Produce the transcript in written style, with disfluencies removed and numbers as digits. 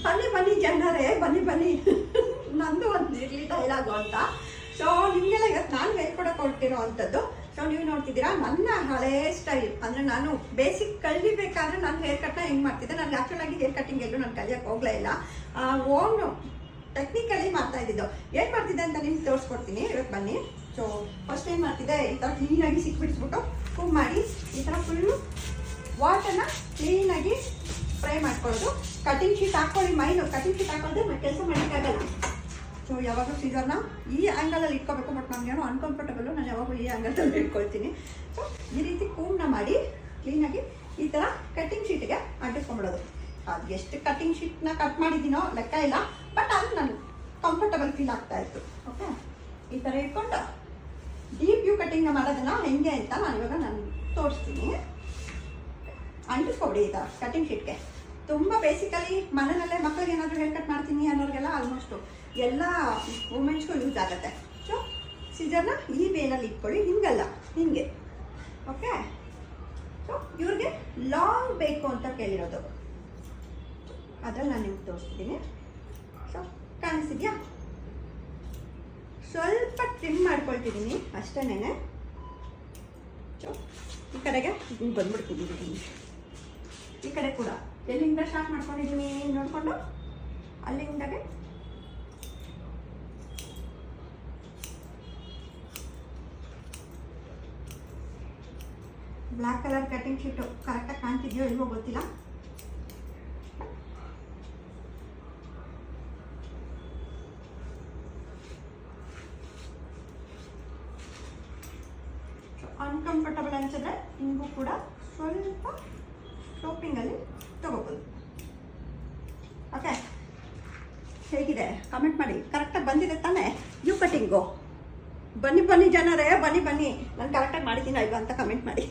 ಬನ್ನಿ ಬನ್ನಿ ಜನರೇ, ಬನ್ನಿ ಬನ್ನಿ. ನಂದು ಒಂದು ಇರಲಿ ಡೈಲಾಗು ಅಂತ. ಸೊ ನಿಮಗೆಲ್ಲ ಇವತ್ತು ನಾನು ಹೇಳ್ಕೊಡಕ್ಕೆ ಹೊರಟಿರೋ ಅಂಥದ್ದು. ಸೊ ನೀವು ನೋಡ್ತಿದ್ದೀರಾ ನನ್ನ ಹಳೇ ಸ್ಟೈಲ್. ಅಂದರೆ ನಾನು ಬೇಸಿಕ್ ಕಲಿಬೇಕಾದ್ರೆ ನಾನು ಹೇರ್ ಕಟ್ನ ಹೆಂಗೆ ಮಾಡ್ತಿದ್ದೆ. ನಾನು ಆ್ಯಕ್ಚುಲಾಗಿ ಹೇರ್ ಕಟ್ಟಿಂಗ್ ಎಲ್ಲೂ ನಾನು ಕಲಿಯೋಕ್ಕೆ ಹೋಗಲೇ ಇಲ್ಲ. ಓನು ಟೆಕ್ನಿಕಲಿ ಮಾಡ್ತಾ ಇದ್ದಿದ್ದು. ಏನು ಮಾಡ್ತಿದ್ದೆ ಅಂತ ನಿಮ್ಗೆ ತೋರಿಸ್ಕೊಡ್ತೀನಿ ಇವತ್ತು ಬನ್ನಿ. ಸೊ ಫಸ್ಟ್ ಏನು ಮಾಡ್ತಿದ್ದೆ, ಈ ಥರ ಕ್ಲೀನಾಗಿ ಸಿಕ್ಬಿಡಿಸ್ಬಿಟ್ಟು ಕೂಮ್ ಮಾಡಿ ಈ ಥರ ಫುಲ್ಲು ವಾಟರ್ನ ಕ್ಲೀನಾಗಿ ಫ್ರೈ ಮಾಡ್ಕೊಳ್ಳೋದು. ಕಟಿಂಗ್ ಶೀಟ್ ಹಾಕ್ಕೊಳ್ಳಿ. ಮೈನು ಕಟಿಂಗ್ ಶೀಟ್ ಹಾಕೊಳ್ಳೋದು ಕೆಲಸ ಮಾಡೋಕ್ಕಾಗಲ್ಲ. ಸೊ ಯಾವಾಗಲೂ ಸೀಸರ್ನ ಈ ಆ್ಯಂಗಲಲ್ಲಿ ಇಟ್ಕೋಬೇಕು. ಬಟ್ ನನಗೇನೋ ಅನ್ಕಂಫರ್ಟಬಲ್ಲು, ನಾನು ಯಾವಾಗಲೂ ಈ ಆ್ಯಂಗಲಲ್ಲಿ ಇಟ್ಕೊಳ್ತೀನಿ. ಸೊ ಈ ರೀತಿ ಕೂಮ್ನ ಮಾಡಿ ಕ್ಲೀನಾಗಿ ಈ ಥರ ಕಟಿಂಗ್ ಶೀಟಿಗೆ ಅಂಟಿಸ್ಕೊಂಬಿಡೋದು. ಅದು ಎಷ್ಟು ಕಟಿಂಗ್ ಶೀಟ್ನ ಕಟ್ ಮಾಡಿದ್ದೀನೋ ಲೆಕ್ಕ ಇಲ್ಲ, ಬಟ್ ಅದು ನಾನು ಕಂಫರ್ಟಬಲ್ ಫೀಲ್ ಆಗ್ತಾ ಇತ್ತು. ಓಕೆ, ಈ ಥರ ಇಟ್ಕೊಂಡು ಡೀಪ್ ವ್ಯೂ ಕಟಿಂಗ್ನ ಮಾಡೋದನ್ನ ಹೆಂಗೆ ಅಂತ ನಾನು ತೋರಿಸ್ತೀನಿ. ಅಂಟಿಸ್ಕೊಬಿಡಿ ಈ ಥರ ಕಟಿಂಗ್ ಶೀಟ್ಗೆ. ತುಂಬ ಬೇಸಿಕಲಿ ಮನೆಯಲ್ಲೇ ಮಕ್ಕಳಿಗೆ ಏನಾದರೂ ಹೇರ್ ಕಟ್ ಮಾಡ್ತೀನಿ ಅನ್ನೋರಿಗೆಲ್ಲ ಆಲ್ಮೋಸ್ಟು ಎಲ್ಲ ವುಮೆನ್ಸ್ಗೂ ಯೂಸ್ ಆಗುತ್ತೆ. ಸೊ ಸಿಜರ್ನ ಈ ವೇನಲ್ಲಿ ಇಟ್ಕೊಳ್ಳಿ, ಹಿಂಗಲ್ಲ ಹಿಂಗೆ. ಓಕೆ, ಸೊ ಇವ್ರಿಗೆ ಲಾಂಗ್ ಬೇಕು ಅಂತ ಕೇಳಿರೋದು, ಅದ್ರಲ್ಲಿ ನಾನು ನಿಮ್ಗೆ ತೋರಿಸ್ತಿದ್ದೀನಿ. ಸೊ ಕಾಣಿಸ್ತಿದ್ಯಾ? ಸ್ವಲ್ಪ ಟ್ರಿಮ್ ಮಾಡ್ಕೊಳ್ತಿದ್ದೀನಿ ಅಷ್ಟೇನೆ. ಸೊ ಈ ಕಡೆಗೆ ಬಂದ್ಬಿಡ್ತಿದ್ದೀನಿ. ಈ ಕಡೆ ಕೂಡ ಎಲ್ಲಿಂದ ಸ್ಟಾರ್ಟ್ ಮಾಡ್ಕೊಂಡಿದ್ದೀನಿ ನೋಡಿಕೊಂಡು ಅಲ್ಲಿಂದಾಗೆ ಬ್ಲ್ಯಾಕ್ ಕಲರ್ ಕಟಿಂಗ್ ಶೀಟು ಕರೆಕ್ಟಾಗಿ ಕಾಣ್ತಿದೆಯೋ ಇಲ್ವೋ ಗೊತ್ತಿಲ್ಲ. ಅನ್ಕಂಫರ್ಟಬಲ್ ಅನಿಸಿದ್ರೆ ನಿಮಗೂ ಕೂಡ ಸ್ವಲ್ಪ ಶಾಪಿಂಗಲ್ಲಿ ತಗೋಬೋದು. ಓಕೆ, ಹೇಗಿದೆ ಕಮೆಂಟ್ ಮಾಡಿ. ಕರೆಕ್ಟಾಗಿ ಬಂದಿದೆ ತಾನೇ ಯು ಕಟಿಂಗು? ಬನ್ನಿ ಬನ್ನಿ ಜನರೇ, ಬನ್ನಿ ಬನ್ನಿ, ನಾನು ಕರೆಕ್ಟಾಗಿ ಮಾಡಿದ್ದೀನಿ ಅಲ್ವಾ ಅಂತ ಕಮೆಂಟ್ ಮಾಡಿ.